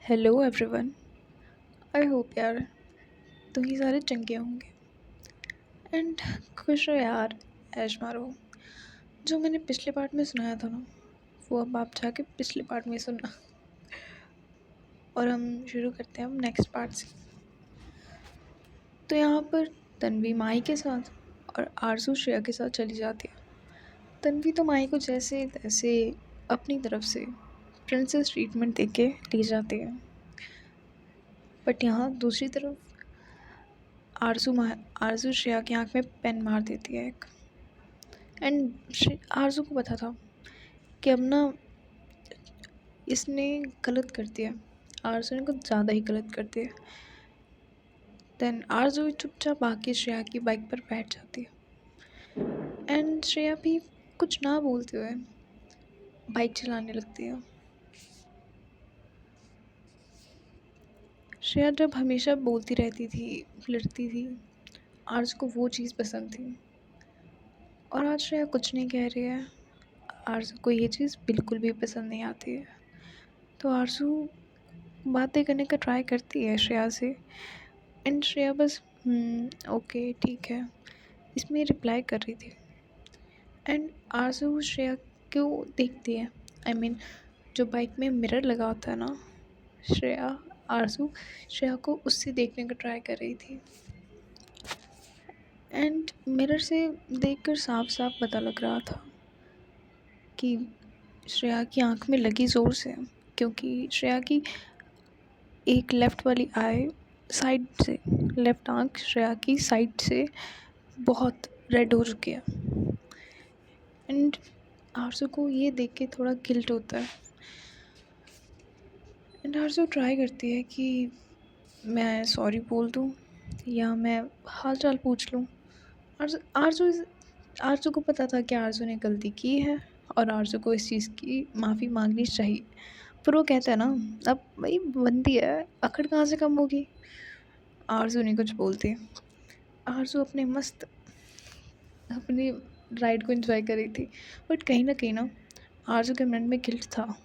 Hello everyone. I hope यार तुम ही सारे चंगे होंगे एंड खुश रहो यार। ऐश मारो। जो मैंने पिछले पार्ट में सुनाया था ना, वो अब आप जाके पिछले पार्ट में सुनना। और हम शुरू करते हैं अब नेक्स्ट पार्ट से। तो यहाँ पर तन्वी माही के साथ और आरजू श्रेया के साथ चली जाती है। तन्वी तो माही को जैसे तैसे अपनी तरफ से प्रिंसेस ट्रीटमेंट दे के ले जाती है, बट यहाँ दूसरी तरफ आरजू श्रेया की आंख में पेन मार देती है एक। एंड आरजू को पता था कि अब ना इसने गलत कर दिया। आरजू ने कुछ ज़्यादा ही गलत कर दिया। देन आरजू चुपचाप आके श्रेया की बाइक पर बैठ जाती है एंड श्रेया भी कुछ ना बोलते हुए बाइक चलाने लगती है। श्रेया जब हमेशा बोलती रहती थी, लड़ती थी, आरजू को वो चीज़ पसंद थी। और आज श्रेया कुछ नहीं कह रही है। आरजू को ये चीज़ बिल्कुल भी पसंद नहीं आती है। तो आरजू बातें करने का ट्राई करती है श्रेया से एंड श्रेया बस ओके ठीक है इसमें रिप्लाई कर रही थी। एंड आरजू श्रेया को देखती है। आई मीन जो बाइक में मिरर लगा होता है ना, आरजू श्रेया को उससे देखने का ट्राई कर रही थी। एंड मिरर से देखकर साफ साफ पता लग रहा था कि श्रेया की आंख में लगी ज़ोर से, क्योंकि श्रेया की एक लेफ़्ट वाली आई साइड से, लेफ़्ट आंख श्रेया की साइड से बहुत रेड हो चुकी है। एंड आरजू को ये देख के थोड़ा गिल्ट होता है। एंड आरजू ट्राई करती है कि मैं सॉरी बोल दूँ या मैं हाल चाल पूछ लूँ। आरजू आरजू आरजू को पता था कि आरजू ने गलती की है और आरजू को इस चीज़ की माफ़ी मांगनी चाहिए। पर वो कहता है ना, अब भाई बंदी है, अकड़ कहाँ से कम होगी। आरजू नहीं कुछ बोलती। आरजू अपने मस्त अपनी राइड को एंजॉय कर रही थी, बट कहीं ना आरजू के मन में गिल्ट था।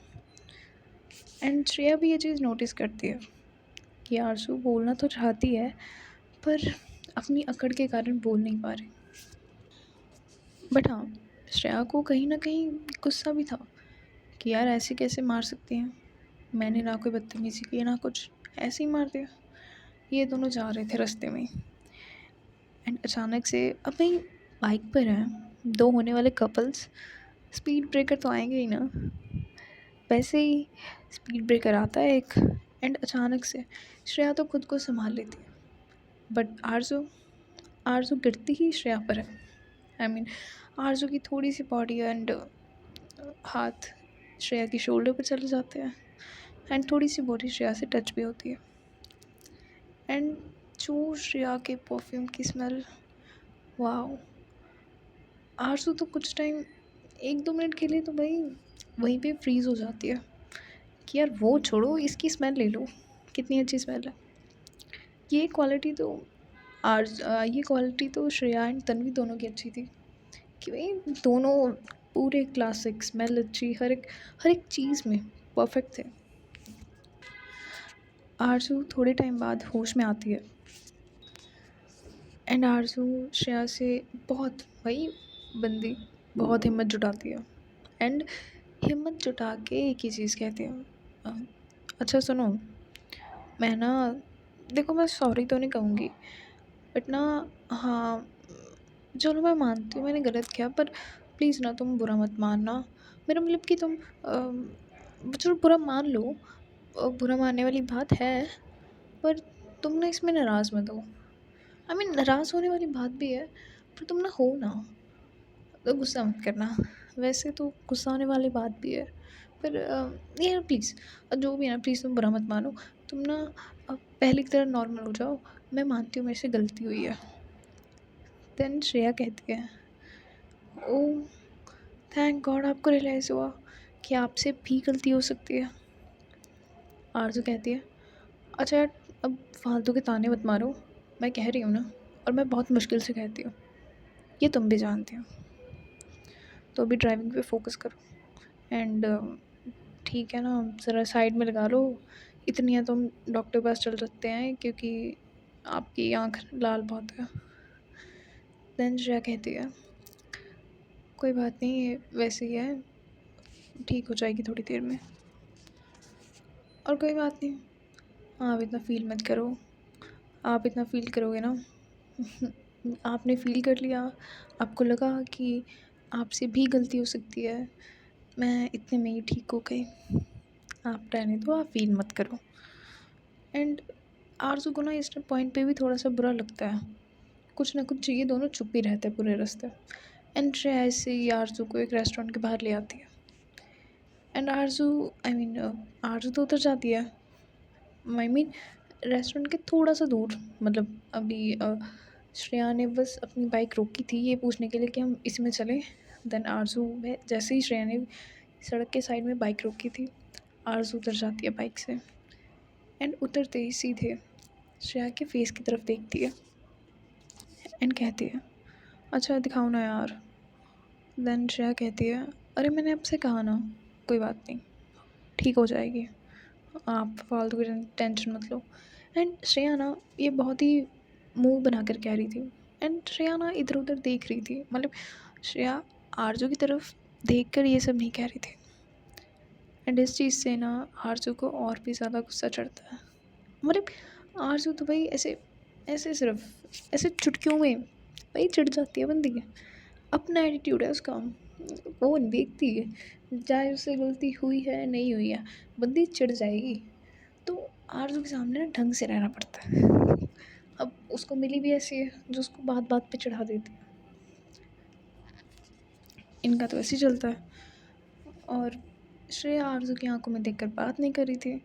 एंड श्रेया भी ये चीज़ नोटिस करती है कि आरजू बोलना तो चाहती है पर अपनी अकड़ के कारण बोल नहीं पा रही। बट हाँ, श्रेया को कहीं ना कहीं गुस्सा भी था कि यार ऐसे कैसे मार सकती हैं, मैंने ना कोई बदतमीज़ी की ना कुछ, ऐसे ही मार दिया। ये दोनों जा रहे थे रास्ते में एंड अचानक से अब भाई बाइक पर हैं दो होने वाले कपल्स, स्पीड ब्रेकर तो आएंगे ही ना। वैसे ही स्पीड ब्रेकर आता है एक एंड अचानक से श्रेया तो खुद को संभाल लेती है, बट आरजू आरजू गिरती ही श्रेया पर है। आई मीन आरजू की थोड़ी सी बॉडी एंड हाथ श्रेया की शोल्डर पर चले जाते हैं एंड थोड़ी सी बॉडी श्रेया से टच भी होती है। एंड जो श्रेया के परफ्यूम की स्मेल, वाओ। आरजू तो कुछ टाइम, एक दो मिनट के लिए तो भाई वहीं पे फ्रीज़ हो जाती है कि यार वो छोड़ो, इसकी स्मेल ले लो, कितनी अच्छी स्मेल है। ये क्वालिटी तो ये क्वालिटी तो श्रेया एंड तन्वी दोनों की अच्छी थी कि भाई दोनों पूरे क्लासिक, स्मेल अच्छी, हर एक चीज़ में परफेक्ट थे। आरजू थोड़े टाइम बाद होश में आती है एंड आरजू श्रेया से बहुत, वही बंदी बहुत हिम्मत जुटाती है एंड हिम्मत जुटा के एक ही चीज़ कहती है, अ, अच्छा सुनो, मैं ना, देखो मैं सॉरी तो नहीं कहूँगी बट ना, हाँ चलो मैं मानती हूँ मैंने गलत किया, पर प्लीज़ ना तुम बुरा मत मानना। मेरा मतलब कि तुम चलो बुरा मान लो, बुरा मानने वाली बात है, पर तुम ना इसमें नाराज़ मत हो। आई मीन नाराज़ होने वाली बात भी है, पर तुम ना हो ना, तो गुस्सा मत करना। वैसे तो गुस्सा होने वाली बात भी है, पर यार प्लीज़, जो भी है ना प्लीज़ तुम बुरा मत मानो। तुम ना पहले की तरह नॉर्मल हो जाओ। मैं मानती हूँ मेरे से गलती हुई है। देन श्रेया कहती है, ओह थैंक गॉड आपको रियलाइज़ हुआ कि आपसे भी गलती हो सकती है। आरज़ू कहती है, अच्छा यार अब फालतू के ताने मत मारो, मैं कह रही हूँ ना, और मैं बहुत मुश्किल से कहती हूँ, ये तुम भी जानती हो। तो अभी ड्राइविंग पे फोकस करो एंड ठीक है ना, ज़रा साइड में लगा लो, इतनी है तो हम डॉक्टर के पास चल सकते हैं क्योंकि आपकी आँख लाल बहुत है। देन श्रेया कहती है, कोई बात नहीं, ये वैसे ही है, ठीक हो जाएगी थोड़ी देर में। और कोई बात नहीं, आप इतना फ़ील मत करो, आप इतना फ़ील करोगे ना आपने फ़ील कर लिया, आपको लगा कि आपसे भी गलती हो सकती है, मैं इतने में ही ठीक हो गई, आप रहने दो, आप फ़ील मत करो। एंड आरज़ू को ना इस पॉइंट पे भी थोड़ा सा बुरा लगता है, कुछ ना कुछ ये दोनों चुप ही रहते हैं पूरे रास्ते। एंड श्रेया ऐसे ही आरज़ू को एक रेस्टोरेंट के बाहर ले आती है। एंड आरज़ू आई मीन आरज़ू तो उतर जाती है, आई मीन रेस्टोरेंट के थोड़ा सा दूर, मतलब अभी श्रेया ने बस अपनी बाइक रोकी थी ये पूछने के लिए कि हम इसमें चलें। देन आरज़ू में जैसे ही श्रेया ने सड़क के साइड में बाइक रोकी थी, आरज़ू उतर जाती है बाइक से। एंड उतरते ही सीधे श्रेया के फेस की तरफ देखती है एंड कहती है, अच्छा दिखाओ ना यार। देन श्रेया कहती है, अरे मैंने आपसे कहा ना, कोई बात नहीं, ठीक हो जाएगी, आप फालतू की टेंशन मत लो। एंड श्रेया ना ये बहुत ही मुंह बनाकर कह रही थी। एंड श्रेया ना इधर उधर देख रही थी, मतलब श्रेया आरजू की तरफ देखकर ये सब नहीं कह रही थी। एंड इस चीज़ से ना आरजू को और भी ज़्यादा गुस्सा चढ़ता है। मतलब आरजू तो भाई ऐसे ऐसे सिर्फ ऐसे चुटकियों में भाई चिढ़ जाती है बंदी। अपना एटीट्यूड है उसका, वो नहीं देखती है चाहे उससे गलती हुई है नहीं हुई है, बंदी चिढ़ जाएगी। तो आरज़ू के सामने ना ढंग से रहना पड़ता है। अब उसको मिली भी ऐसी है जो उसको बात बात पे चढ़ा देती है, इनका तो ऐसे ही चलता है। और श्रेया आरज़ू की आंखों में देखकर बात नहीं कर रही थी।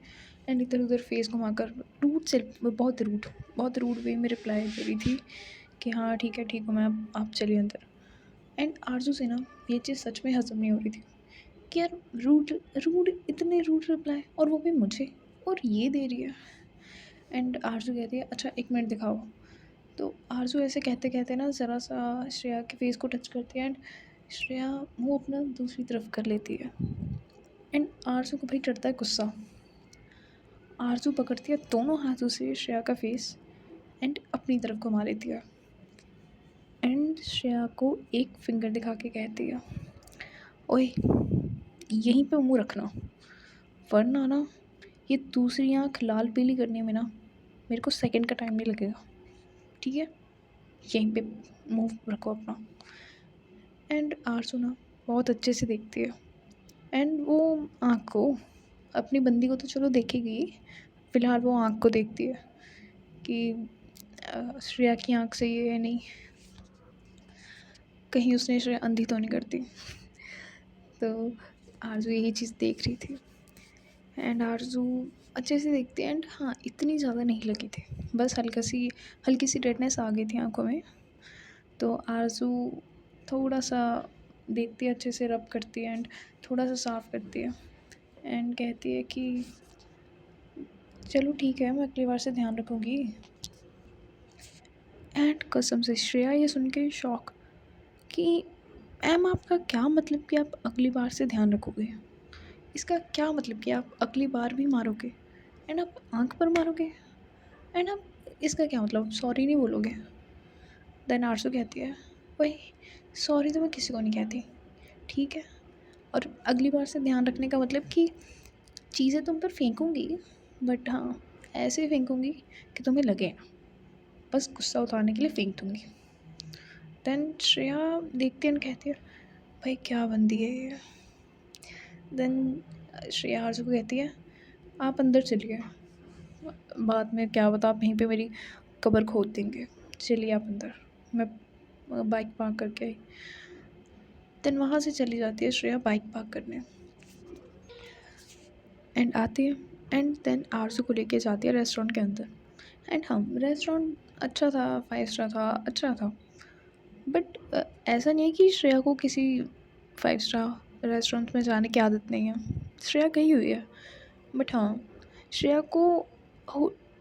एंड इधर उधर फेस घुमाकर रूड से बहुत रूड वे में रिप्लाई दे रही थी कि हाँ ठीक है, ठीक हूँ मैं, आप चलिए अंदर। एंड आरज़ू से ना ये चीज़ सच में हज़म नहीं हो रही थी कि यार रूड रूड इतने रूड रिप्लाई, और वो भी मुझे, और ये दे रही है। एंड आरज़ू कहती है, अच्छा एक मिनट दिखाओ। तो आरज़ू ऐसे कहते कहते ना ज़रा सा श्रेया के फेस को टच करती है। एंड श्रेया मुँह अपना दूसरी तरफ कर लेती है। एंड आरज़ू को भाई चढ़ता है गुस्सा। आरज़ू पकड़ती है दोनों हाथों से श्रेया का फेस एंड अपनी तरफ घुमा लेती है। एंड श्रेया को एक फिंगर दिखा के कहती है, ओए यहीं पे मुँह रखना, वरना ना ये दूसरी आँख लाल पीली करने में ना मेरे को सेकंड का टाइम नहीं लगेगा, ठीक है, यहीं पे मुँह रखो अपना। एंड आरज़ू ना बहुत अच्छे से देखती है। एंड वो आँख को, अपनी बंदी को तो चलो देखेगी, फ़िलहाल वो आँख को देखती है कि श्रेया की आँख सही है या नहीं, कहीं उसने श्रेया अंधी तो नहीं करती। तो आरज़ू यही चीज़ देख रही थी। एंड आरज़ू अच्छे से देखती है। एंड हाँ इतनी ज़्यादा नहीं लगी थी, बस हल्की सी रेडनेस आ गई थी आँखों में। तो आरज़ू थोड़ा सा देखती है, अच्छे से रब करती है एंड थोड़ा सा साफ़ करती है। एंड कहती है कि चलो ठीक है, मैं अगली बार से ध्यान रखूँगी। एंड कसम से श्रेया ये सुन के शॉक कि मैम आपका क्या मतलब कि आप अगली बार से ध्यान रखोगे, इसका क्या मतलब कि आप अगली बार भी मारोगे एंड आप आँख पर मारोगे, एंड आप इसका क्या मतलब सॉरी नहीं बोलोगे। देन आरज़ू कहती है, वही सॉरी तो मैं किसी को नहीं कहती, ठीक है, और अगली बार से ध्यान रखने का मतलब कि चीज़ें तुम पर फेंकूँगी, बट हाँ ऐसे फेंकूँगी कि तुम्हें लगे ना, बस गुस्सा उतारने के लिए फेंक दूँगी। देन श्रेया देखती है और कहती है, भाई क्या बंदी है ये। देन श्रेया आरज़ू को कहती है, आप अंदर चलिए, बाद में क्या बता आप यहीं पे मेरी कब्र खोद देंगे, चलिए आप अंदर, मैं बाइक पार्क करके आई। देन वहाँ से चली जाती है श्रेया बाइक पार्क करने एंड आती है। एंड देन आरज़ू को लेके जाती है रेस्टोरेंट के अंदर। एंड हाँ रेस्टोरेंट अच्छा था, 5 स्टार था, अच्छा था। बट ऐसा नहीं है कि श्रेया को किसी 5 स्टार रेस्टोरेंट में जाने की आदत नहीं है, श्रेया गई हुई है। बट हाँ श्रेया को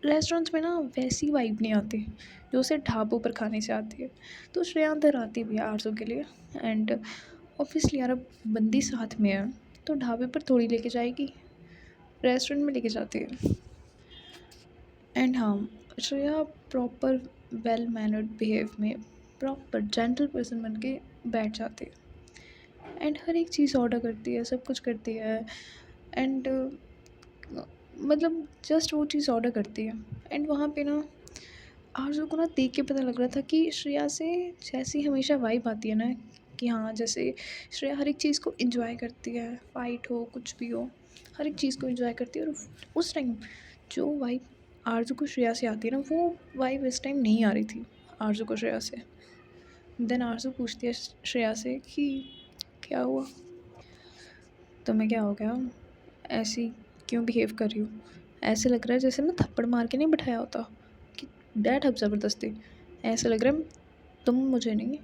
रेस्टोरेंट्स में ना वैसी वाइब नहीं आती जो उसे ढाबों पर खाने से आती है। तो श्रेया अंदर आती भी है आरज़ू के लिए। एंड ऑब्वियसली यार अब बंदी साथ में है तो ढाबे पर थोड़ी लेके जाएगी, रेस्टोरेंट में लेके जाती है। एंड हाँ, Shreya proper well mannered behave में प्रॉपर जेंटल पर्सन बन के बैठ जाती है एंड हर एक चीज़ ऑर्डर करती है, सब कुछ करती है। एंड मतलब जस्ट वो चीज़ ऑर्डर करती है। एंड वहाँ पे ना आरज़ू को ना देख के पता लग रहा था कि श्रेया से जैसी हमेशा वाइब आती है ना, कि हाँ जैसे श्रेया हर एक चीज़ को एंजॉय करती है, फाइट हो कुछ भी हो, हर एक चीज़ को एंजॉय करती है। और उस टाइम जो वाइब आरज़ू को श्रेया से आती है ना, वो वाइब इस टाइम नहीं आ रही थी आरज़ू को श्रेया से। देन आरज़ू पूछती है श्रेया से कि क्या हुआ, तुम्हें क्या हो गया, ऐसी क्यों बिहेव कर रही हो? ऐसे लग रहा है जैसे मैं थप्पड़ मार के नहीं बिठाया होता कि डैड अब ज़बरदस्ती। ऐसा लग रहा है तुम मुझे नहीं,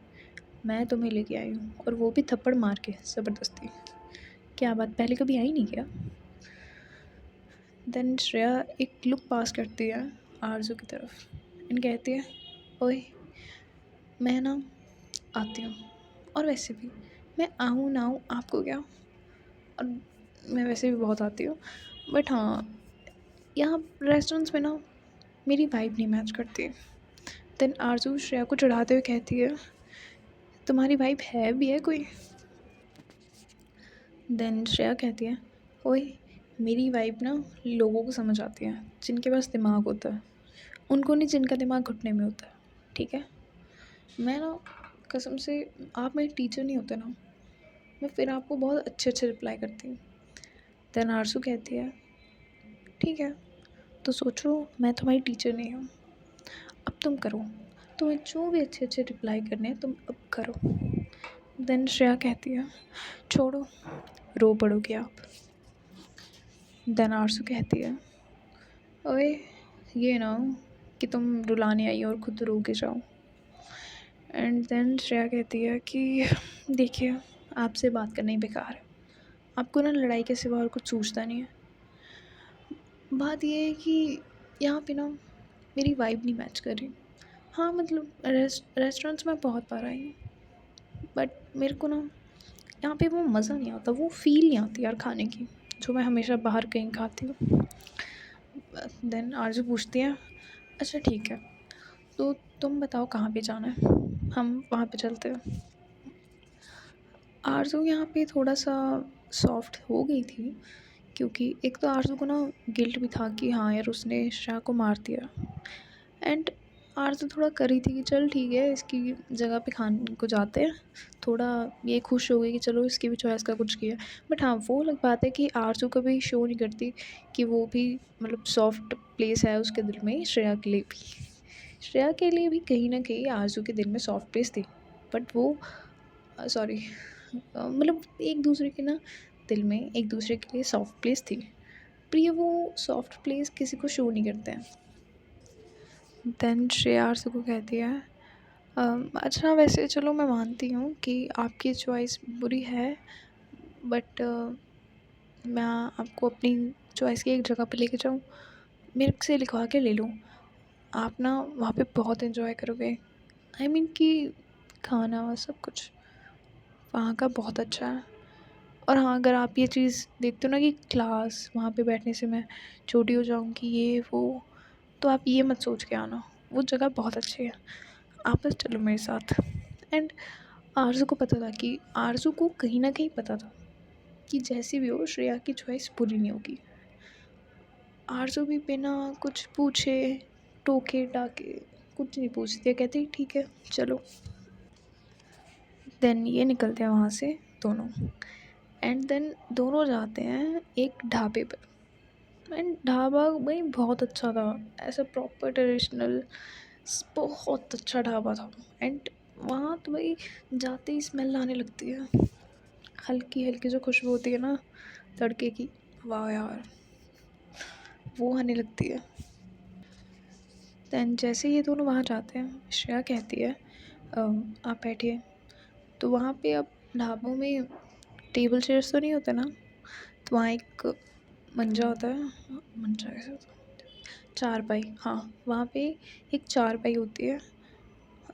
मैं तुम्हें लेके आई हूँ, और वो भी थप्पड़ मार के ज़बरदस्ती। क्या बात, पहले कभी आई नहीं क्या? देन श्रेया एक लुक पास करती है आरज़ू की तरफ एंड कहती है, ओए मैं ना आती हूँ, और वैसे भी मैं आऊँ ना आऊँ आपको क्या, और मैं वैसे भी बहुत आती हूँ, बट हाँ यहाँ रेस्टोरेंट्स में ना मेरी वाइब नहीं मैच करती। देन आरज़ू श्रेया को चढ़ाते हुए कहती है, तुम्हारी वाइब है भी है कोई? देन श्रेया कहती है, ओए मेरी वाइब ना लोगों को समझ आती है जिनके पास दिमाग होता है, उनको नहीं जिनका दिमाग घुटने में होता है, ठीक है? मैं ना कसम से, आप मेरे टीचर नहीं होते ना, मैं फिर आपको बहुत अच्छे अच्छे रिप्लाई करती हूँ। देन आरज़ू कहती है, ठीक है, तो सोचो मैं तुम्हारी टीचर नहीं हूँ, अब तुम करो, तुम्हें जो भी अच्छे अच्छे रिप्लाई करने हैं तुम अब करो। देन श्रेया कहती है, छोड़ो, रो पड़ोगे आप। देन आरज़ू कहती है, ओए ये ना हो कि तुम रुलाने आई हो और खुद रो के जाओ। एंड देन श्रेया कहती है कि देखिए आपसे बात करना ही बेकार है, आपको ना लड़ाई के सिवा और कुछ सूझता नहीं है। बात ये है कि यहाँ पे ना मेरी वाइब नहीं मैच कर रही। हाँ मतलब रेस्टोरेंट्स में बहुत बार आई हूँ, बट मेरे को ना यहाँ पे वो मज़ा नहीं आता, वो फ़ील नहीं आती यार खाने की, जो मैं हमेशा बाहर कहीं खाती हूँ। देन आरज़ू पूछती है, अच्छा ठीक है, तो तुम बताओ कहाँ पे जाना है, हम वहाँ पे चलते हैं। आरज़ू यहाँ पे थोड़ा सा सॉफ्ट हो गई थी, क्योंकि एक तो आरज़ू को ना गिल्ट भी था कि हाँ यार उसने श्रेया को मार दिया। एंड आरज़ू थोड़ा कर रही थी कि चल ठीक है इसकी जगह पे खाने को जाते हैं, थोड़ा ये खुश हो गई कि चलो इसकी भी चॉइस का कुछ किया। बट हाँ वो अलग बात है कि आरज़ू कभी शो नहीं करती कि वो भी मतलब सॉफ्ट प्लेस है उसके दिल में श्रेया के लिए भी। श्रेया के लिए भी कहीं ना कहीं आरज़ू के दिल में सॉफ्ट प्लेस थी, बट वो सॉरी मतलब एक दूसरे के ना दिल में एक दूसरे के लिए सॉफ्ट प्लेस थी, पर ये वो सॉफ्ट प्लेस किसी को शो नहीं करते हैं। देन श्रेया आरज़ू को कहती है, अच्छा वैसे चलो मैं मानती हूँ कि आपकी चॉइस बुरी है, बट मैं आपको अपनी चॉइस की एक जगह पे लेके जाऊँ, मेरे से लिखवा के ले लूँ, आप ना वहाँ पे बहुत एंजॉय करोगे। आई मीन कि खाना सब कुछ वहाँ का बहुत अच्छा है। और हाँ अगर आप ये चीज़ देखते हो ना कि क्लास वहाँ पे बैठने से मैं छोटी हो जाऊँगी ये वो, तो आप ये मत सोच के आना, वो जगह बहुत अच्छी है, आप बस चलो मेरे साथ। एंड आरज़ू को पता था कि आरज़ू को कहीं ना कहीं पता था कि जैसी भी हो श्रेया की चॉइस बुरी नहीं होगी। आरज़ू भी बिना कुछ पूछे टोके टाके कुछ नहीं पूछती है, कहती ठीक है चलो। देन ये निकलते हैं वहाँ से दोनों, एंड देन दोनों जाते हैं एक ढाबे पर। एंड ढाबा भाई बहुत अच्छा था, ऐसा प्रॉपर ट्रेडिशनल, बहुत अच्छा ढाबा था। एंड वहाँ तो भाई जाते ही स्मेल आने लगती है, हल्की हल्की जो खुशबू होती है ना तड़के की, वाह यार वो आने लगती है। दैन जैसे ये दोनों वहाँ जाते हैं श्रेया कहती है, आप बैठिए। तो वहाँ पे अब ढाबों में टेबल चेयर्स तो नहीं होते ना, तो वहाँ एक मंजा होता है, मंजा कैसे होता है, चारपाई, हाँ वहाँ पे एक चारपाई होती है,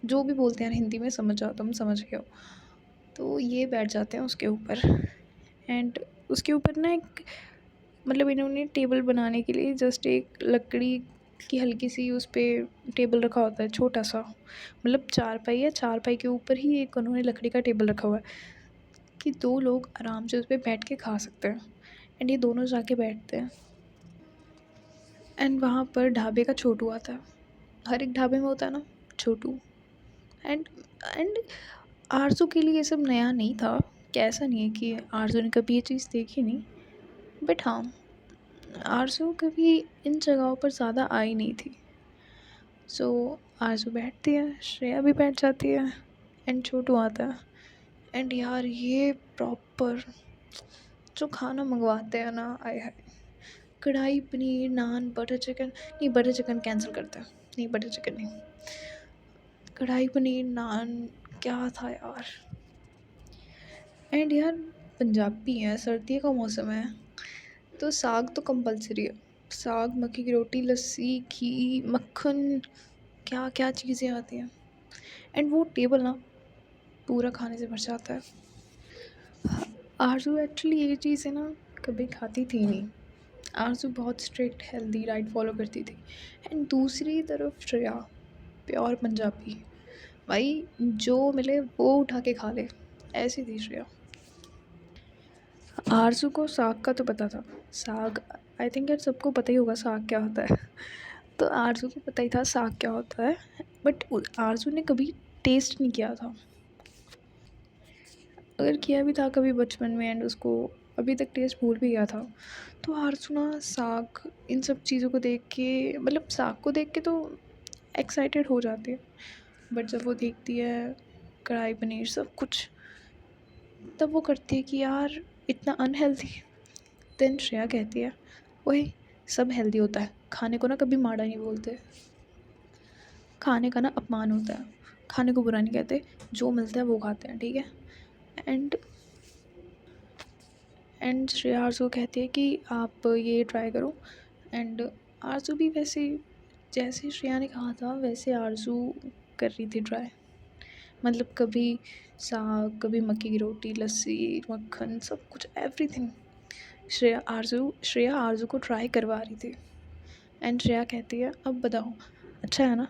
जो भी बोलते हैं हिंदी में समझ जाओ, तुम समझ गए हो। तो ये बैठ जाते हैं उसके ऊपर। एंड उसके ऊपर ना एक मतलब इन्होंने टेबल बनाने के लिए जस्ट एक लकड़ी की हल्की सी उस पे टेबल रखा होता है छोटा सा, मतलब चारपाई है, चारपाई के ऊपर ही एक उन्होंने लकड़ी का टेबल रखा हुआ है कि 2 लोग आराम से उस पे बैठ के खा सकते हैं। एंड ये दोनों जाके बैठते हैं एंड वहाँ पर ढाबे का छोटू आता है। हर एक ढाबे में होता है ना छोटू। एंड एंड आरज़ू के लिए ये सब नया नहीं था, कि ऐसा नहीं है कि आरज़ू ने कभी ये चीज़ देखी नहीं। बट हाँ, आरज़ू कभी इन जगहों पर ज़्यादा आई नहीं थी। सो आरज़ू बैठती है, श्रेया भी बैठ जाती है एंड छोटू आता है। एंड यार ये प्रॉपर जो खाना मंगवाते हैं ना, आय हाय! कढ़ाई पनीर, नान, बटर चिकन, नहीं बटर चिकन कैंसल करते हैं, नहीं बटर चिकन नहीं। कढ़ाई पनीर, नान, क्या था यार! एंड यार पंजाबी हैं, सर्दियों का मौसम है, तो साग तो कंपल्सरी है। साग, मक्की की रोटी, लस्सी, घी, मक्खन, क्या-क्या चीज़ें आती हैं। एंड वो टेबल ना पूरा खाने से भर जाता है। आरज़ू एक्चुअली ये चीज़ें ना कभी खाती थी नहीं। आरज़ू बहुत स्ट्रिक्ट हेल्दी डाइट फॉलो करती थी। एंड दूसरी तरफ श्रेया प्योर पंजाबी, भाई जो मिले वो उठा के खा ले, ऐसी थी श्रेया। आरज़ू को साग का तो पता था। साग आई थिंक यार सबको पता ही होगा साग क्या होता है। तो आरज़ू को पता ही था साग क्या होता है, बट आरज़ू ने कभी टेस्ट नहीं किया था। अगर किया भी था कभी बचपन में एंड उसको अभी तक टेस्ट भूल भी गया था। तो आरज़ू ना साग इन सब चीज़ों को देख के, मतलब साग को देख के तो एक्साइटेड हो जाती है, बट जब वो देखती है कढ़ाई पनीर सब कुछ, तब वो करती है कि यार इतना अनहेल्दी। देन श्रेया कहती है, वही सब हेल्दी होता है, खाने को ना कभी माड़ा नहीं बोलते, खाने का ना अपमान होता है, खाने को बुरा नहीं कहते, जो मिलता है वो खाते हैं, ठीक है। एंड श्रेया आरज़ू को कहती है कि आप ये ट्राई करो। एंड आरज़ू भी वैसे जैसे श्रेया ने कहा था वैसे आरज़ू कर रही थी ट्राई, मतलब कभी साग, कभी मक्की की रोटी, लस्सी, मक्खन, सब कुछ एवरीथिंग श्रेया आरज़ू को ट्राई करवा रही थी। एंड श्रेया कहती है अब बताओ अच्छा है ना।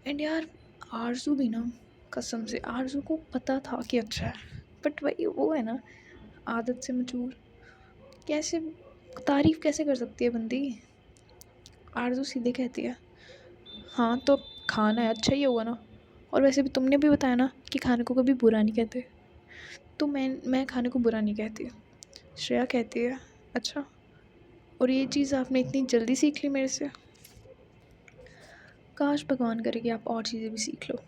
एंड यार आरज़ू भी ना, कसम से आरज़ू को पता था कि अच्छा है, बट वही वो है ना, आदत से मचूर, कैसे तारीफ़ कैसे कर सकती है बंदी। आरज़ू सीधे कहती है हाँ तो खाना है अच्छा ही होगा ना, और वैसे भी तुमने भी बताया ना कि खाने को कभी बुरा नहीं कहते, तो मैं खाने को बुरा नहीं कहती। श्रेया कहती है अच्छा, और ये चीज़ आपने इतनी जल्दी सीख ली मेरे से, काश भगवान करे कि आप और चीज़ें भी सीख लो।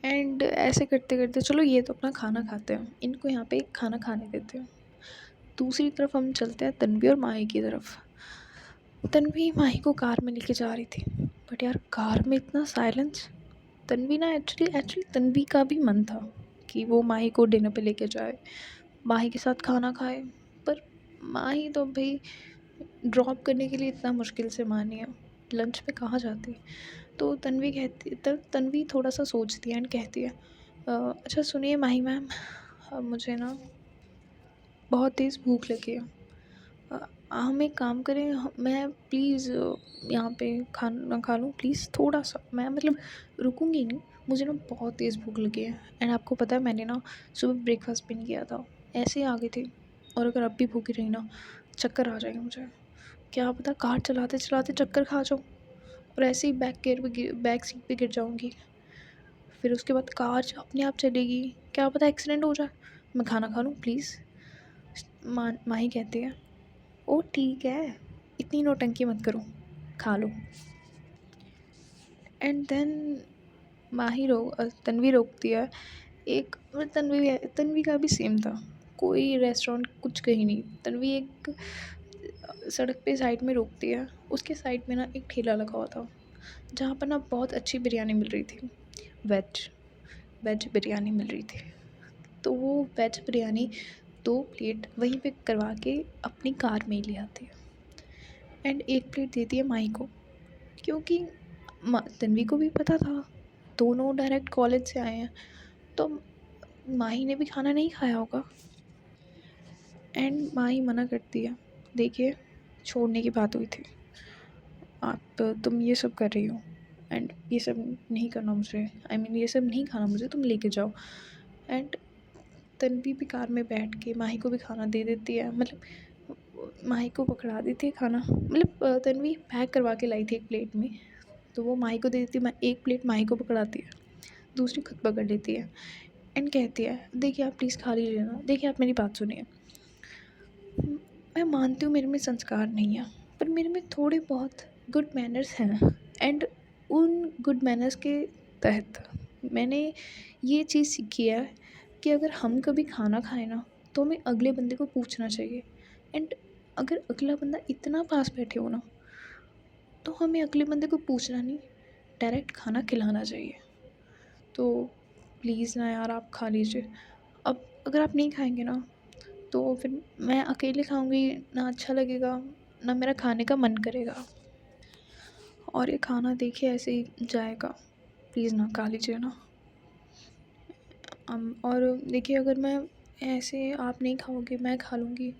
एंड ऐसे करते करते चलो ये तो अपना खाना खाते हैं, इनको यहाँ पे खाना खाने देते हैं। दूसरी तरफ हम चलते हैं तन्वी और माही की तरफ। तन्वी माही को कार में लेके जा रही थी, बट यार कार में इतना साइलेंस। तन्वी ना एक्चुअली तन्वी का भी मन था कि वो माही को डिनर पे लेके जाए, माही के साथ खाना खाए, पर माही तो भाई ड्रॉप करने के लिए इतना मुश्किल से मानी है, लंच पे कहाँ जाती। तो तन्वी थोड़ा सा सोचती है एंड कहती है अच्छा सुनिए माही मैम, मुझे ना बहुत तेज़ भूख लगी है, हम एक काम करें, मैं प्लीज़ यहाँ पे खाना खा लूँ प्लीज़, थोड़ा सा, मैं मतलब रुकूँगी नहीं, मुझे ना बहुत तेज़ भूख लगी है। एंड आपको पता है मैंने ना सुबह ब्रेकफास्ट भी नहीं किया था, ऐसे ही आ गई थी, और अगर अब भी भूखी रही ना चक्कर आ जाएगा मुझे, क्या पता कार चलाते चलाते चक्कर खा जाऊँ और ऐसे ही बैक सीट पे गिर जाऊँगी, फिर उसके बाद कार अपने आप चलेगी, क्या पता एक्सीडेंट हो जाए, मैं खाना खा लूँ प्लीज़। माही कहती है ओ ठीक है, इतनी नौटंकी मत करो, खा लो। एंड देन तन्वी रोकती है, एक मतलब तन्वी का भी सेम था, कोई रेस्टोरेंट कुछ कहीं नहीं, तन्वी एक सड़क पे साइड में रोकती है, उसके साइड में ना एक ठेला लगा हुआ था जहाँ पर ना बहुत अच्छी बिरयानी मिल रही थी, वेज वेज बिरयानी मिल रही थी। तो वो वेज बिरयानी 2 प्लेट वहीं पे करवा के अपनी कार में ही ले आती है एंड 1 प्लेट देती है माही को, क्योंकि तन्वी को भी पता था दोनों डायरेक्ट कॉलेज से आए हैं, तो माही ने भी खाना नहीं खाया होगा। एंड माँ ही मना करती है, देखिए छोड़ने की बात हुई थी, आप तुम ये सब कर रही हो एंड ये सब नहीं करना मुझे, आई मीन ये सब नहीं खाना मुझे, तुम लेके जाओ। एंड तन्वी भी कार में बैठ के माही को भी खाना दे देती है, मतलब माही को पकड़ा देती है खाना, मतलब तन्वी पैक करवा के लाई थी एक प्लेट में, तो वो माही को दे देती है, एक प्लेट माही को पकड़ाती है, दूसरी खुद पकड़ लेती है एंड कहती है देखिए आप प्लीज़ खा लीजिए ना, देखिए आप मेरी बात सुनिए, मैं मानती हूँ मेरे में संस्कार नहीं है, पर मेरे में थोड़े बहुत गुड मैनर्स हैं एंड उन गुड मैनर्स के तहत मैंने ये चीज़ सीखी है कि अगर हम कभी खाना खाएं ना, तो हमें अगले बंदे को पूछना चाहिए एंड अगर अगला बंदा इतना पास बैठे हो ना, तो हमें अगले बंदे को पूछना नहीं, डायरेक्ट खाना खिलाना चाहिए। तो प्लीज़ ना यार आप खा लीजिए, अब अगर आप नहीं खाएंगे ना, तो फिर मैं अकेले खाऊंगी ना, अच्छा लगेगा ना, मेरा खाने का मन करेगा और ये खाना देखिए ऐसे ही जाएगा, प्लीज़ ना खा लीजिए ना। और देखिए अगर मैं ऐसे आप नहीं खाओगे मैं खा लूँगी,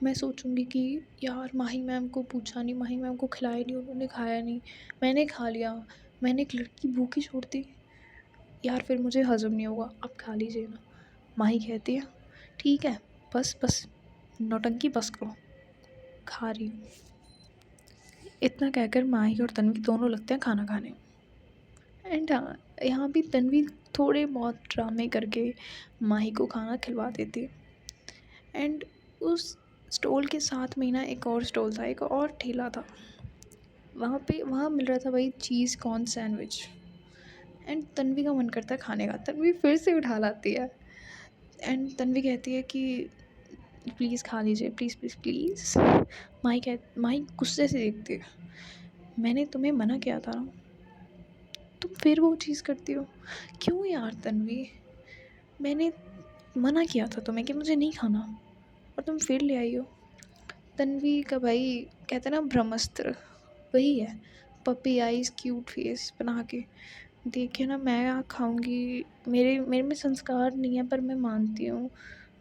मैं सोचूंगी कि यार माही मैम को पूछा नहीं, माही मैम को खिलाया नहीं, उन्होंने खाया नहीं, मैंने खा लिया, मैंने एक लड़की भूखी छोड़ दी, यार फिर मुझे हज़म नहीं होगा, आप खा लीजिए ना। माही कहती है ठीक है, बस बस नौटंकी बस करो, खा रही हूँ। इतना कहकर माही और तन्वी दोनों लगते हैं खाना खाने एंड हाँ, यहाँ भी तन्वी थोड़े बहुत ड्रामे करके माही को खाना खिलवा देती है एंड उस स्टॉल के साथ में ही ना एक और स्टॉल था, एक और ठेला था, वहाँ मिल रहा था भाई cheese corn sandwich and Tanvi का मन करता है खाने का, तन्वी फिर से उठा लाती है एंड तन्वी कहती है कि प्लीज़ खा लीजिए, प्लीज़ प्लीज़ प्लीज़। माही गुस्से से देखती है, मैंने तुम्हें मना किया था ना, तुम फिर वो चीज़ करती हो, क्यों यार तन्वी, मैंने मना किया था तुम्हें कि मुझे नहीं खाना और तुम फिर ले आई हो। तन्वी का भाई कहते हैं ना ब्रह्मास्त्र, वही है, पपी आइज़ क्यूट फेस बना के, देखिए ना मैं खाऊंगी, मेरे मेरे में संस्कार नहीं है पर मैं मानती हूँ,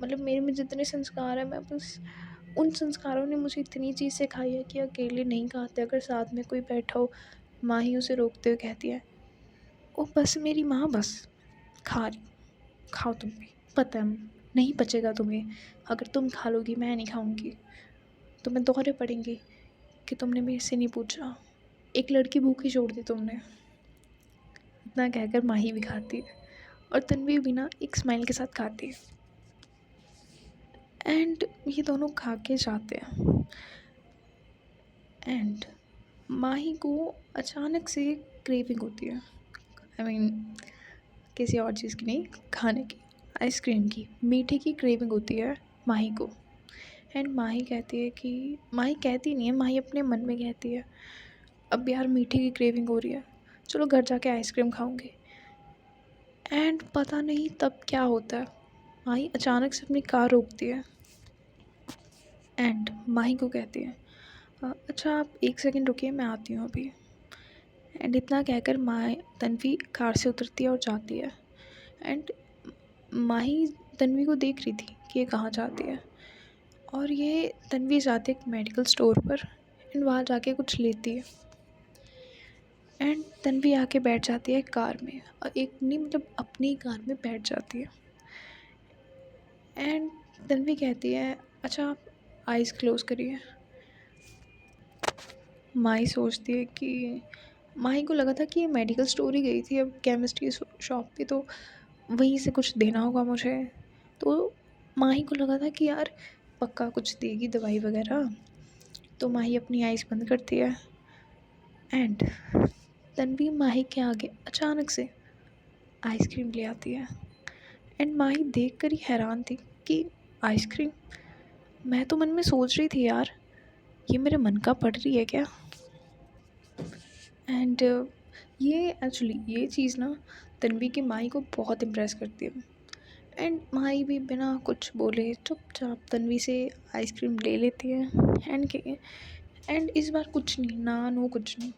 मतलब मेरे में जितने संस्कार है मैं बस, उन संस्कारों ने मुझे इतनी चीज़ सिखाई है कि अकेले नहीं खाते, अगर साथ में कोई बैठा हो। माँ ही उसे रोकते हुए कहती है ओ बस मेरी माँ बस, खा रही, खाओ तुम भी, पता है नहीं बचेगा तुम्हें, अगर तुम खा लोगी मैं नहीं खाऊंगी, तुम्हें दोहरे पड़ेंगे कि तुमने मेरे से नहीं पूछा, एक लड़की भूखी छोड़ दी तुमने। इतना कहकर माही भी खाती है और तन्वी भी ना एक स्माइल के साथ खाती है एंड ये दोनों खा के जाते हैं एंड माही को अचानक से क्रेविंग होती है, आई मीन किसी और चीज़ की नहीं, खाने की, आइसक्रीम की, मीठे की क्रेविंग होती है माही को एंड माही कहती है कि, माही कहती नहीं है, माही अपने मन में कहती है अब यार मीठे की क्रेविंग हो रही है, चलो घर जाके आइसक्रीम खाऊंगी। एंड पता नहीं तब क्या होता है, माही अचानक से अपनी कार रोकती है एंड माही को कहती है अच्छा आप एक सेकंड रुकिए मैं आती हूँ अभी। एंड इतना कहकर तन्वी कार से उतरती है और जाती है एंड माही तन्वी को देख रही थी कि ये कहाँ जाती है और ये तन्वी जाती है एक मेडिकल स्टोर पर एंड वहाँ जाके कुछ लेती है एंड तन्वी आके बैठ जाती है कार में, और एक नहीं मतलब अपनी कार में बैठ जाती है एंड तन्वी कहती है अच्छा आप आइज़ क्लोज़ करिए। माही सोचती है कि, माही को लगा था कि ये मेडिकल स्टोर ही गई थी अब केमिस्ट की शॉप पे, तो वहीं से कुछ देना होगा मुझे, तो माही को लगा था कि यार पक्का कुछ देगी दवाई वगैरह, तो माही अपनी आइज़ बंद करती है एंड तन्वी माही के आगे अचानक से आइसक्रीम ले आती है एंड माही देख कर ही हैरान थी कि आइसक्रीम, मैं तो मन में सोच रही थी यार ये मेरे मन का पढ़ रही है क्या। एंड ये एक्चुअली ये चीज़ ना तन्वी की माही को बहुत इम्प्रेस करती है एंड माही भी बिना कुछ बोले चुपचाप तन्वी से आइसक्रीम ले लेती है एंड इस बार कुछ नहीं, ना नो कुछ नहीं,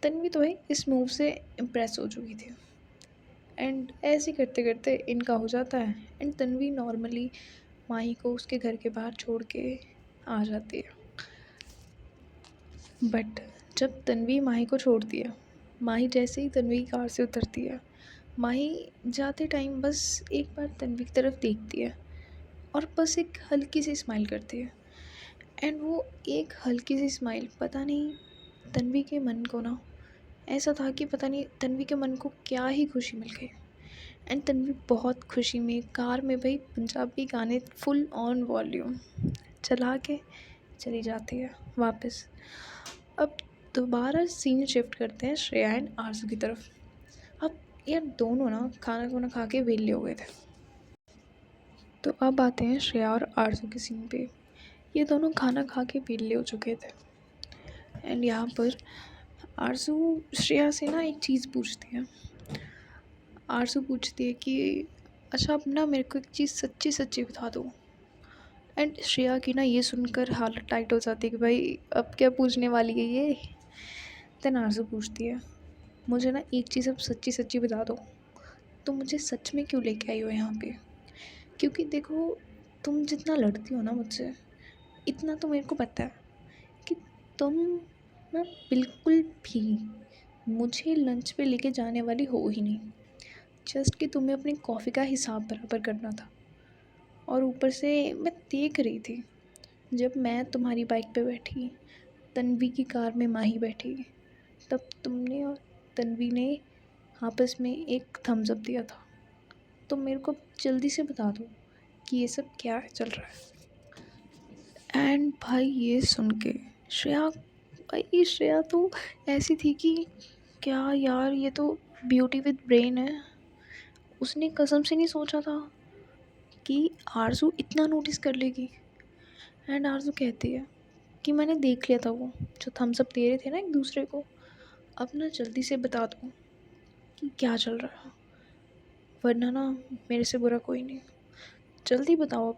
तन्वी तो है इस मूव से इम्प्रेस हो चुकी थी एंड ऐसे करते करते इनका हो जाता है एंड तन्वी नॉर्मली माही को उसके घर के बाहर छोड़ के आ जाती है। बट जब तन्वी माही को छोड़ती है, माही जैसे ही तन्वी की कार से उतरती है, माही जाते टाइम बस एक बार तन्वी की तरफ देखती है और बस एक हल्की सी स्माइल करती है। एंड वो एक हल्की सी स्माइल, पता नहीं तन्वी के मन को ना, ऐसा था कि पता नहीं तन्वी के मन को क्या ही खुशी मिल गई। एंड तन्वी बहुत खुशी में कार में भाई पंजाबी गाने फुल ऑन वॉल्यूम चला के चली जाती है वापस। अब दोबारा सीन शिफ्ट करते हैं श्रेया एंड आरज़ू की तरफ। अब यार दोनों ना खाना खुना खा के वेले हो गए थे। तो अब आते हैं श्रेया और आरज़ू के सीन पे। ये दोनों खाना खा के वेले हो चुके थे एंड यहाँ पर आरज़ू श्रेया से ना एक चीज़ पूछती है। आरज़ू पूछती है कि अच्छा अब ना मेरे को एक चीज़ सच्ची सच्ची बता दो। एंड श्रेया की ना ये सुनकर हालत टाइट हो जाती है कि भाई अब क्या पूछने वाली है ये। देन आरज़ू पूछती है, मुझे ना एक चीज़ अब सच्ची सच्ची बता दो, तुम मुझे सच में क्यों लेके आई हो यहाँ पे? क्योंकि देखो तुम जितना लड़ती हो ना मुझसे, इतना तो मेरे को पता है कि तुम ना बिल्कुल भी मुझे लंच पे लेके जाने वाली हो ही नहीं। जस्ट कि तुम्हें अपनी कॉफ़ी का हिसाब बराबर करना था। और ऊपर से मैं देख रही थी जब मैं तुम्हारी बाइक पे बैठी, तन्वी की कार में माही बैठी, तब तुमने और तन्वी ने आपस में एक थम्स अप दिया था। तो मेरे को जल्दी से बता दो कि ये सब क्या चल रहा है। एंड भाई ये सुन के श्रेया, भाई श्रेया तो ऐसी थी कि क्या यार ये तो ब्यूटी विद ब्रेन है। उसने कसम से नहीं सोचा था कि आरज़ू इतना नोटिस कर लेगी। एंड आरज़ू कहती है कि मैंने देख लिया था वो जो थम्स अप दे रहे थे ना एक दूसरे को, अब ना जल्दी से बता दो कि क्या चल रहा है, वरना ना मेरे से बुरा कोई नहीं, जल्दी बताओ अब।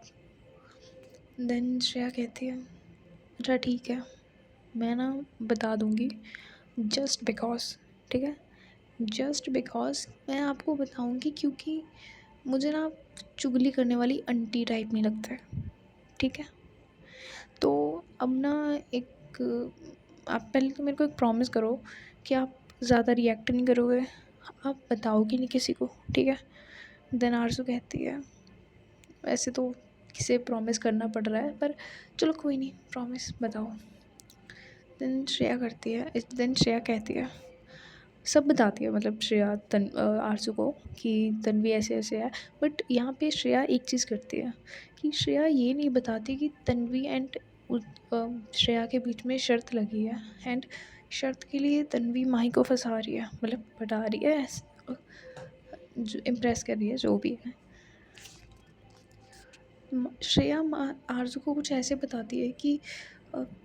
देन श्रेया कहती है अच्छा ठीक है, मैं ना बता दूँगी, जस्ट बिकॉज, ठीक है, जस्ट बिकॉज मैं आपको बताऊँगी क्योंकि मुझे ना चुगली करने वाली आंटी टाइप नहीं लगता है, ठीक है। तो अब ना एक, आप पहले तो मेरे को एक प्रॉमिस करो कि आप ज़्यादा रिएक्ट नहीं करोगे, आप बताओगे नहीं किसी को, ठीक है। देन आरज़ू कहती है वैसे तो किसे प्रॉमिस करना पड़ रहा है, पर चलो कोई नहीं, प्रॉमिस बताओ। देन श्रेया कहती है, सब बताती है, मतलब श्रेया आरज़ू को कि तन्वी ऐसे ऐसे है। बट यहाँ पे श्रेया एक चीज़ करती है कि श्रेया ये नहीं बताती कि तन्वी एंड श्रेया के बीच में शर्त लगी है। एंड शर्त के लिए तन्वी माही को फंसा रही है, मतलब पटा रही है, जो इम्प्रेस कर रही है, जो भी है। श्रेया आरज़ू को कुछ ऐसे बताती है कि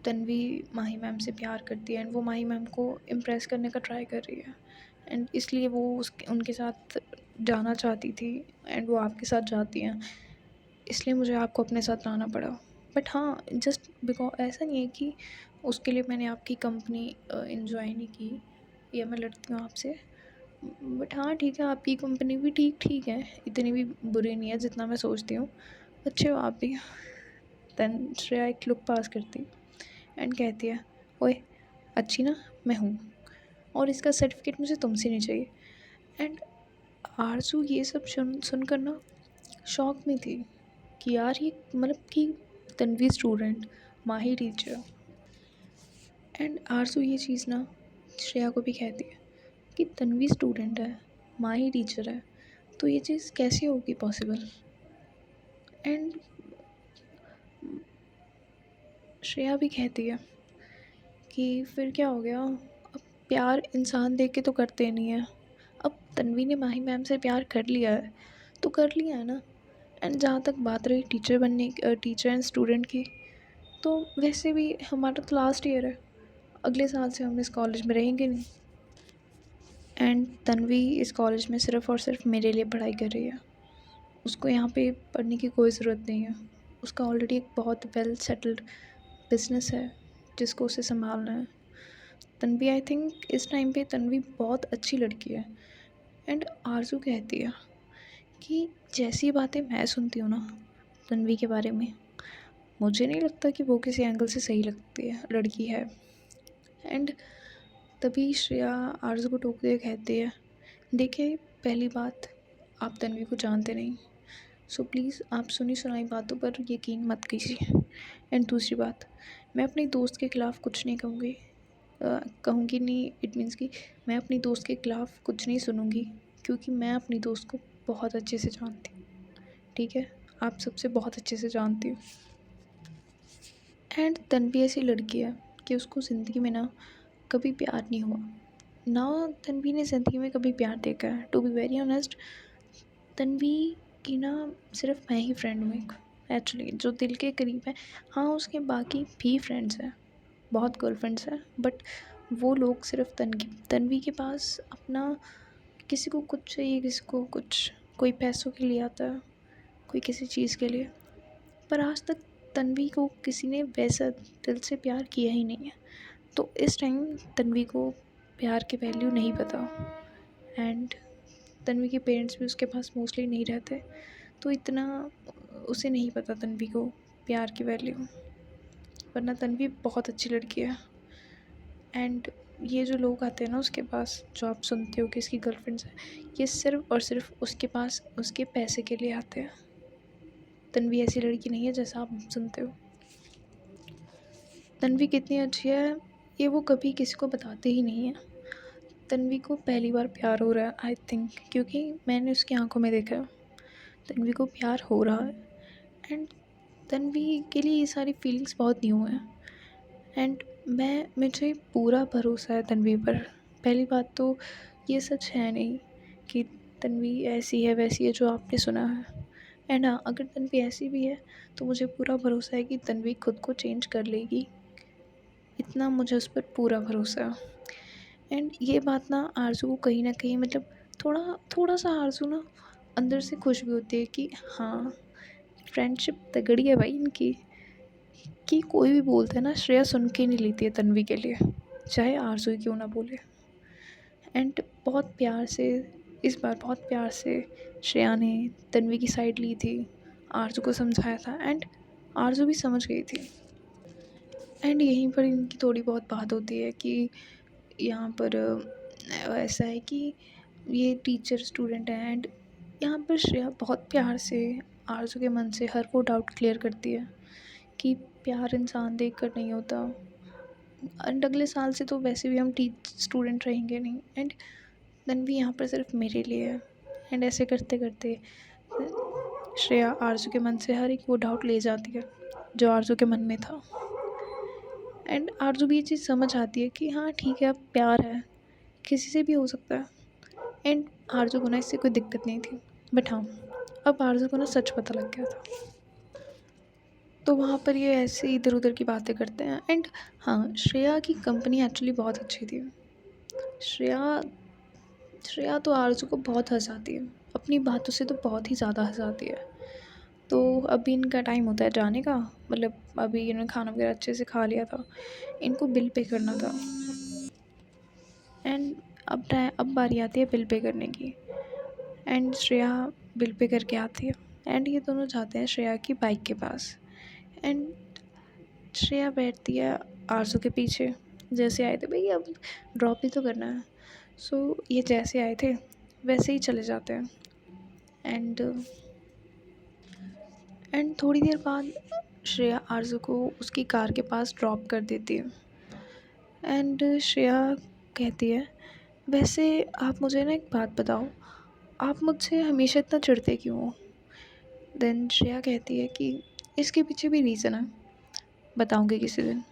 तन्वी माही मैम से प्यार करती है एंड वो माही मैम को इम्प्रेस करने का ट्राई कर रही है एंड इसलिए वो उनके साथ जाना चाहती थी एंड वो आपके साथ जाती हैं, इसलिए मुझे आपको अपने साथ लाना पड़ा। बट हाँ, जस्ट बिकॉज ऐसा नहीं है कि उसके लिए मैंने आपकी कंपनी इन्जॉय नहीं की या मैं लड़ती हूँ आपसे। बट हाँ ठीक है, आपकी कंपनी भी ठीक ठीक है, इतनी भी बुरी नहीं है जितना मैं सोचती हूँ, अच्छे हो आप भी। देन श्रेया एक लुक पास करती एंड कहती है ओए अच्छी ना मैं हूँ, और इसका सर्टिफिकेट मुझे तुमसे नहीं चाहिए। एंड आरज़ू ये सब सुनकर ना शॉक में थी कि यार ये मतलब कि Tanvi student, Mahi teacher. And Arzoo ये चीज़ ना श्रेया को भी कहती है कि तन्वी स्टूडेंट है, माही टीचर है, तो ये चीज़ कैसे होगी पॉसिबल। एंड श्रेया भी कहती है कि फिर क्या हो गया, अब प्यार इंसान देख के तो करते नहीं है, अब तन्वी ने माही मैम से प्यार कर लिया है तो कर लिया है ना। एंड जहाँ तक बात रही टीचर बनने टीचर एंड स्टूडेंट की, तो वैसे भी हमारा तो लास्ट ईयर है, अगले साल से हम इस कॉलेज में रहेंगे नहीं। एंड तन्वी इस कॉलेज में सिर्फ़ और सिर्फ मेरे लिए पढ़ाई कर रही है, उसको यहाँ पे पढ़ने की कोई ज़रूरत नहीं है, उसका ऑलरेडी एक बहुत वेल सेटल्ड बिजनेस है जिसको उसे संभालना है। तन्वी आई थिंक इस टाइम पे तन्वी बहुत अच्छी लड़की है। एंड आरज़ू कहती है कि जैसी बातें मैं सुनती हूँ ना, तन्वी के बारे में। मुझे नहीं लगता कि वो किसी एंगल से सही लगती है लड़की है। एंड तभी श्रेया आरज़ू को टोकते हुए कहती है, देखिए पहली बात, आप तन्वी को जानते नहीं, सो प्लीज़ आप सुनी सुनाई बातों पर यकीन मत कीजिए। एंड दूसरी बात, मैं अपनी दोस्त के ख़िलाफ़ कुछ नहीं कहूँगी, कहूँगी नहीं, इट मीन्स कि मैं अपनी दोस्त के ख़िलाफ़ कुछ नहीं सुनूँगी, क्योंकि मैं अपनी दोस्त को बहुत अच्छे से जानती हूँ, ठीक है? आप सबसे बहुत अच्छे से जानती हूँ। एंड तन्वी ऐसी लड़की है कि उसको ज़िंदगी में ना कभी प्यार नहीं हुआ, ना तन्वी ने ज़िंदगी में कभी प्यार देखा है। To be very honest, Tanvi की ना सिर्फ मैं ही फ्रेंड हूँ एक, एक्चुअली जो दिल के करीब है। हाँ, उसके बाकी भी फ्रेंड्स हैं, बहुत गर्लफ्रेंड्स हैं, बट वो लोग सिर्फ तन्वी के पास अपना, किसी को कुछ चाहिए, किसी को कुछ, कोई पैसों के लिए आता है, कोई किसी चीज़ के लिए, पर आज तक तन्वी को किसी ने वैसा दिल से प्यार किया ही नहीं है। तो इस टाइम तन्वी को प्यार की वैल्यू नहीं पता। एंड तन्वी के पेरेंट्स भी उसके पास मोस्टली नहीं रहते, तो इतना उसे नहीं पता तन्वी को प्यार की वैल्यू, वरना तन्वी बहुत अच्छी लड़की है। एंड ये जो लोग आते हैं ना उसके पास, जो आप सुनते हो कि इसकी गर्लफ्रेंड्स हैं, ये सिर्फ और सिर्फ उसके पास उसके पैसे के लिए आते हैं। तन्वी ऐसी लड़की नहीं है जैसा आप सुनते हो। तन्वी कितनी अच्छी है ये वो कभी किसी को बताते ही नहीं है। तन्वी को पहली बार प्यार हो रहा है आई थिंक, क्योंकि मैंने उसकी आंखों में देखा है तन्वी को प्यार हो रहा है। एंड तन्वी के लिए ये सारी फीलिंग्स बहुत न्यू हैं। एंड मुझे पूरा भरोसा है तन्वी पर। पहली बात तो ये सच है नहीं कि तन्वी ऐसी है वैसी है जो आपने सुना है। एंड हाँ, अगर तन्वी ऐसी भी है तो मुझे पूरा भरोसा है कि तन्वी खुद को चेंज कर लेगी, इतना मुझे उस पर पूरा भरोसा है। एंड ये बात ना आरज़ू को कहीं ना कहीं, मतलब थोड़ा सा आरज़ू ना अंदर से खुश भी होती है कि हाँ, फ्रेंडशिप तगड़ी है भाई इनकी, कि कोई भी बोलता है ना, श्रेया सुन के नहीं लेती है तन्वी के लिए, चाहे आरज़ू ही क्यों ना बोले। एंड बहुत प्यार से, इस बार बहुत प्यार से श्रेया ने तन्वी की साइड ली थी, आरज़ू को समझाया था, एंड आरज़ू भी समझ गई थी। एंड यहीं पर इनकी थोड़ी बहुत बात होती है कि यहाँ पर ऐसा है कि ये टीचर स्टूडेंट हैं, एंड यहाँ पर श्रेया बहुत प्यार से आरज़ू के मन से हर वो डाउट क्लियर करती है कि प्यार इंसान देख कर नहीं होता। एंड अगले साल से तो वैसे भी हम स्टूडेंट रहेंगे नहीं, एंड तन्वी यहाँ पर सिर्फ मेरे लिए है। एंड ऐसे करते करते श्रेया आरज़ू के मन से हर एक वो डाउट ले जाती है जो आरज़ू के मन में था। एंड आरज़ू भी ये चीज़ समझ आती है कि हाँ ठीक है, अब प्यार है, किसी से भी हो सकता है। एंड आरज़ू को ना इससे कोई दिक्कत नहीं थी, बट हाँ, अब आरज़ू को ना सच पता लग गया था। तो वहाँ पर ये ऐसे इधर उधर की बातें करते हैं। एंड हाँ, श्रेया की कंपनी एक्चुअली बहुत अच्छी थी। श्रेया श्रेया तो आरज़ू को बहुत हँसाती है, अपनी बातों से तो बहुत ही ज़्यादा हँसाती है। तो अभी इनका टाइम होता है जाने का, मतलब अभी इन्होंने खाना वगैरह अच्छे से खा लिया था, इनको बिल पे करना था। एंड अब बारी आती है बिल पे करने की। एंड श्रेया बिल पे करके आती है, एंड ये दोनों जाते हैं श्रेया की बाइक के पास। एंड श्रेया बैठती है आरज़ू के पीछे, जैसे आए थे भाई अब ड्रॉप भी तो करना है, सो ये जैसे आए थे वैसे ही चले जाते हैं। एंड थोड़ी देर बाद श्रेया आरज़ू को उसकी कार के पास ड्रॉप कर देती है। एंड श्रेया कहती है, वैसे आप मुझे ना एक बात बताओ, आप मुझसे हमेशा इतना चिढ़ते क्यों हो? देन श्रेया कहती है कि इसके पीछे भी रीज़न है, बताऊँगी किसी दिन।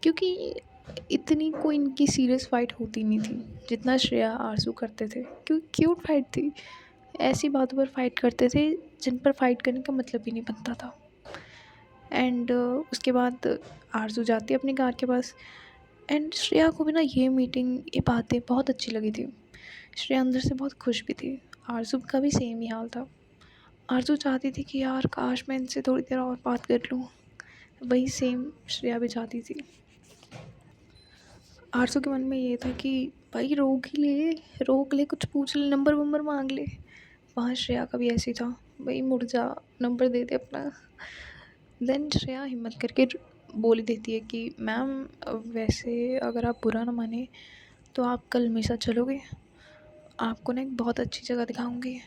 क्योंकि इतनी कोई इनकी सीरियस फाइट होती नहीं थी जितना श्रेया आरज़ू करते थे, क्योंकि क्यूट फाइट थी। ऐसी बातों पर फाइट करते थे जिन पर फाइट करने का मतलब ही नहीं बनता था। एंड उसके बाद आरज़ू जाती है अपनी कार के पास। एंड श्रेया को भी ना ये मीटिंग, ये बातें बहुत अच्छी लगी थी। श्रेया अंदर से बहुत खुश भी थी। आरज़ू का भी सेम ही हाल था। आरज़ू चाहती थी कि यार काश मैं इनसे थोड़ी देर और बात कर लूँ, वही सेम श्रेया भी चाहती थी। आरज़ू के मन में ये था कि भाई रोक ले, कुछ पूछ ले, नंबर वंबर मांग ले। वहाँ श्रेया का भी ऐसे ही था भाई मुड़ जा, नंबर दे दे अपना। देन श्रेया हिम्मत करके बोल ही देती है कि मैम वैसे अगर आप बुरा ना माने तो आप कल मेरे साथ चलोगे, आपको ना एक बहुत अच्छी जगह दिखाऊंगी।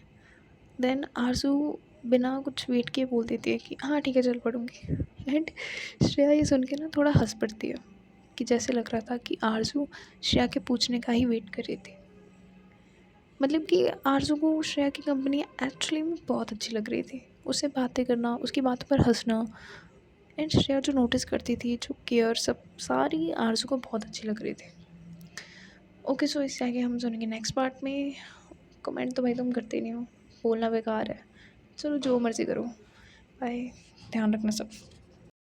देन आरज़ू बिना कुछ वेट किए बोल देती है कि हाँ ठीक है चल पड़ूंगी। एंड श्रेया ये सुन के ना थोड़ा हंस पड़ती है कि जैसे लग रहा था कि आरज़ू श्रेया के पूछने का ही वेट कर रही थी। मतलब कि आरज़ू को श्रेया की कंपनी एक्चुअली में बहुत अच्छी लग रही थी। उससे बातें करना, उसकी बातों पर हंसना, एंड श्रेया जो नोटिस करती थी, जो केयर, सब सारी आरज़ू को बहुत अच्छी लग रही थी। ओके, सो इससे आगे हम सुनेंगे नेक्स्ट पार्ट में। कमेंट तो भाई तुम करते नहीं हो, बोलना बेकार है। चलो जो मर्ज़ी करो। बाय, ध्यान रखना सब।